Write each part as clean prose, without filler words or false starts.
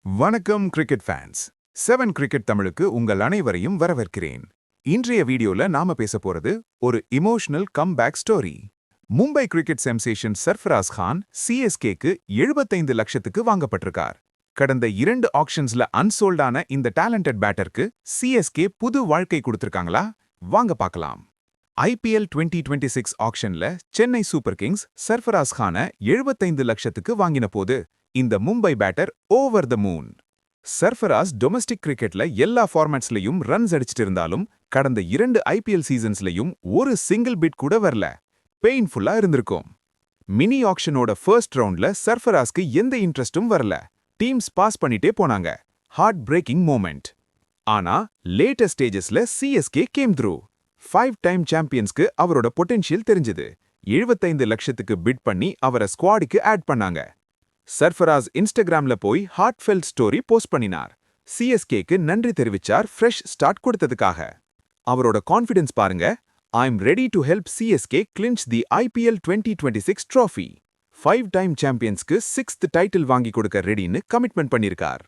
வணக்கம் cricket fans. 7 cricket தமிழுக்கு உங்கள் அனைவரையும் வரவேற்கிறேன். இன்றைய வீடியோல நாம பேச போறது ஒரு emotional comeback story. Mumbai cricket sensation Sarfaraz Khan சிஎஸ்கேக்கு 75 லட்சத்துக்கு வாங்கப்பட்டிருக்கார். கடந்த 2 ஆக்ஷன்ஸ்ல அன்சோல்டான இந்த டேலண்டட் பேட்டருக்கு சிஎஸ்கே புது வாழ்க்கை கொடுத்திருக்காங்களா? வாங்க பார்க்கலாம். ஐபிஎல் 2026 ஆக்ஷன்ல சென்னை சூப்பர் கிங்ஸ் சர்ஃபராஸ் கான 75 லட்சத்துக்கு வாங்கின போது இந்த Mumbai batter over the moon. Sarfaraz domestic கிரிக்கெட்ல எல்லா ஃபார்மேட்ஸ்லயும் ரன்ஸ் அடிச்சிட்டு இருந்தாலும் கடந்த 2 ஐபிஎல் சீசன்ஸ்லயும் ஒரு சிங்கிள் பிட் கூட வரல. பெயின்ஃபுல்லா இருந்திருக்கும். மினி ஆக்ஷனோட ஃபர்ஸ்ட் ரவுண்ட்ல சர்ஃபராஸ்க்கு எந்த இன்ட்ரெஸ்டும் வரல. டீம்ஸ் பாஸ் பண்ணிட்டே போனாங்க. Heart breaking moment. ஆனா லேட்டஸ்ட் ஸ்டேஜஸ்ல சிஎஸ்கே கேம் த்ரூ. 5 டைம் சாம்பியன்ஸ்க்கு அவரோட பொட்டென்ஷியல் தெரிஞ்சது. 75 லட்சத்துக்கு பிட் பண்ணி அவரை ஸ்குவாடுக்கு ஆட் பண்ணாங்க. சர்ஃபராஸ் இன்ஸ்டாகிராம்ல போய் ஹார்ட்ஃபெல்ட் ஸ்டோரி போஸ்ட் பண்ணினார். சிஎஸ்கேக்கு நன்றி தெரிவிச்சார் ஃப்ரெஷ் ஸ்டார்ட் கொடுத்ததுக்காக. அவரோட கான்ஃபிடன்ஸ் பாருங்க. I'm ready to help CSK clinch the IPL 2026 trophy. 5 time சாம்பியன்ஸ்க்கு 6th டைட்டில் வாங்கி கொடுக்க ரெடின்னு கமிட்மெண்ட் பண்ணிருக்கார்.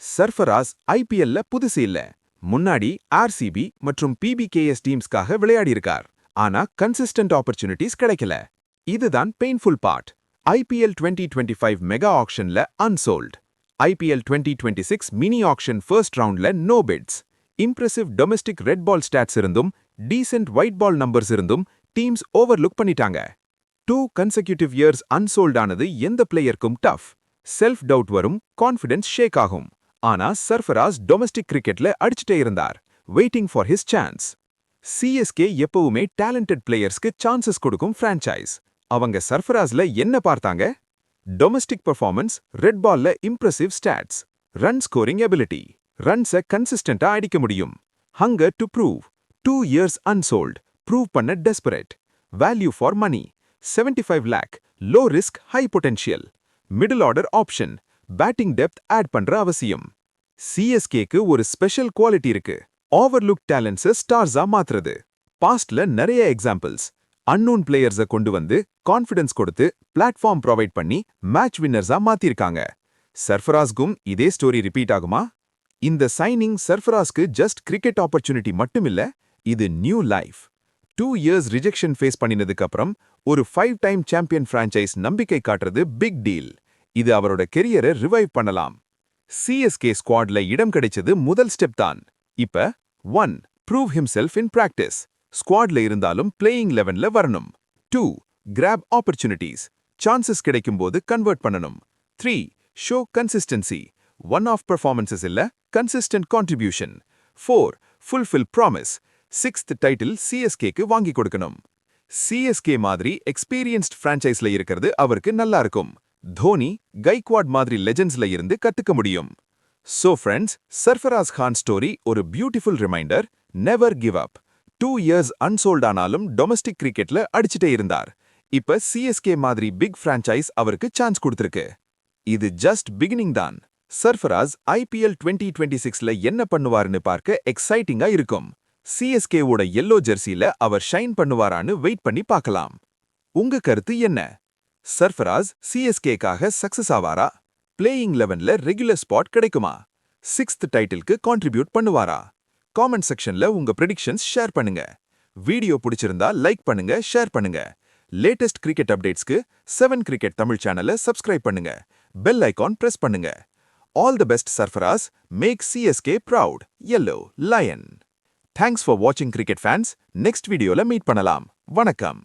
சர்ஃபராஸ் ஐபிஎல்ல புதுசு இல்ல. முன்னாடி ஆர்சிபி மற்றும் பிபிகேஎஸ் டீம்ஸ்க்காக விளையாடியிருக்கார். ஆனா கன்சிஸ்டன்ட் ஆப்பர்ச்சுனிட்டிஸ் கிடைக்கல. இதுதான் பெயின்ஃபுல் பார்ட். ஐபிஎல் 2025 மெகா ஆக்ஷன்ல unsold. IPL 2026 mini auction first ரவுண்ட்ல no bids. Impressive domestic red ball stats இருந்தும் டீசென்ட் ஒயிட் பால் நம்பர்ஸ் இருந்தும் டீம்ஸ் ஓவர்லுக் பண்ணிட்டாங்க. 2 கன்செக்யூட்டிவ் இயர்ஸ் அன்சோல்ட் ஆனது எந்த பிளேயருக்கும் டஃப். செல்ஃப் டவுட் வரும், கான்ஃபிடன்ஸ் ஷேக் ஆகும். ஆனா சர்ஃபராஸ் டொமஸ்டிக் கிரிக்கெட்ல அடிச்சுட்டே இருந்தார். Waiting for his chance. CSK எப்பவுமே டேலண்டட் பிளேயர்ஸ்க்கு சான்சஸ் கொடுக்கும் பிரான்ச்சைஸ். அவங்க சர்ஃபராஸ்ல என்ன பார்த்தாங்க? டொமஸ்டிக் பெர்ஃபார்மன்ஸ், ரெட் பால்ல impressive stats, run scoring ability, ரன்ஸை கன்சிஸ்டன்டா அடிக்க முடியும். Hunger to prove. 2 years unsold, prove பண்ண desperate. Value for money 75 lakh, low risk high potential. Middle order option, batting depth add பண்ற அவசியம். சிஎஸ்கேக்கு ஒரு ஸ்பெஷல் குவாலிட்டி இருக்கு. ஓவர்லுக் டேலண்ட்ஸை ஸ்டார்ஸா மாத்துறது. பாஸ்ட்ல நிறைய எக்ஸாம்பிள்ஸ். அன்னோன் பிளேயர்ஸை கொண்டு வந்து கான்ஃபிடன்ஸ் கொடுத்து பிளாட்ஃபார்ம் ப்ரொவைட் பண்ணி மேட்ச் வின்னர்ஸா மாத்திருக்காங்க. சர்ஃபராஸ்க்கும் இதே ஸ்டோரி ரிப்பீட் ஆகுமா? இந்த சைனிங் சர்ஃபராஸ்க்கு ஜஸ்ட் கிரிக்கெட் ஆப்பர்ச்சுனிட்டி மட்டுமில்ல, இது new life. 2 years rejection face பண்ணினதுக்கு அப்புறம் ஒரு 5 டைம் சாம்பியன் பிரான்ச்சைஸ் நம்பிக்கை காட்டுறது பிக் டீல். இது அவரோட கெரியரை ரிவைவ் பண்ணலாம். சிஎஸ்கே ஸ்குவாட்ல இடம் கிடைச்சது முதல் ஸ்டெப் தான். இப்ப 1. Prove himself in practice. ஸ்குவாட்ல இருந்தாலும் பிளேயிங் 11ல வரணும். 2. Grab opportunities. சான்சஸ் கிடைக்கும்போது கன்வெர்ட் பண்ணணும். 3. Show consistency. One off performances இல்ல, consistent contribution. 4. Fulfil promise. 6th title சிஎஸ்கேக்கு வாங்கி கொடுக்கணும். சிஎஸ்கே மாதிரி எக்ஸ்பீரியன்ஸ்ட் பிரான்ச்சைஸ்ல இருக்கிறது அவருக்கு நல்லா இருக்கும். தோனி, கைக்வாட் மாதிரி லெஜெண்ட்ஸ்ல இருந்து கத்துக்க முடியும். So friends, Sarfaraz Khan story ஒரு beautiful reminder. Never give up. 2 years unsold ஆனாலும் டொமஸ்டிக் கிரிக்கெட்ல அடிச்சுட்டே இருந்தார். இப்ப சிஎஸ்கே மாதிரி பிக் பிரான்ச்சைஸ் அவருக்கு சான்ஸ் கொடுத்திருக்கு. இது ஜஸ்ட் பிகினிங் தான். சர்ஃபராஸ் ஐபிஎல் 2026ல என்ன பண்ணுவாருன்னு பார்க்க எக்ஸைட்டிங்கா இருக்கும். சிஎஸ்கேவோட எல்லோ ஜெர்சில அவர் ஷைன் பண்ணுவாரான்னு வெயிட் பண்ணி பார்க்கலாம். உங்க கருத்து என்ன? சர்ஃபராஸ் சிஎஸ்கேக்காக சக்சஸ் ஆவாரா? பிளேயிங் 11ல ரெகுலர் ஸ்பாட் கிடைக்குமா? 6th டைட்டிலுக்கு கான்ட்ரிபியூட் பண்ணுவாரா? காமெண்ட் செக்ஷன்ல உங்க ப்ரெடிக்ஷன்ஸ் ஷேர் பண்ணுங்க. வீடியோ பிடிச்சிருந்தா லைக் பண்ணுங்க, ஷேர் பண்ணுங்க. லேட்டஸ்ட் கிரிக்கெட் அப்டேட்ஸ்க்கு 7 கிரிக்கெட் தமிழ் சேனலை சப்ஸ்கிரைப் பண்ணுங்க. பெல் ஐகான் பிரஸ் பண்ணுங்க. All the best Sarfaraz. Make CSK proud. yellow lion. Thanks for வாட்சிங் கிரிக்கெட் ஃபேன்ஸ். நெக்ஸ்ட் வீடியோல மீட் பண்ணலாம். வணக்கம்.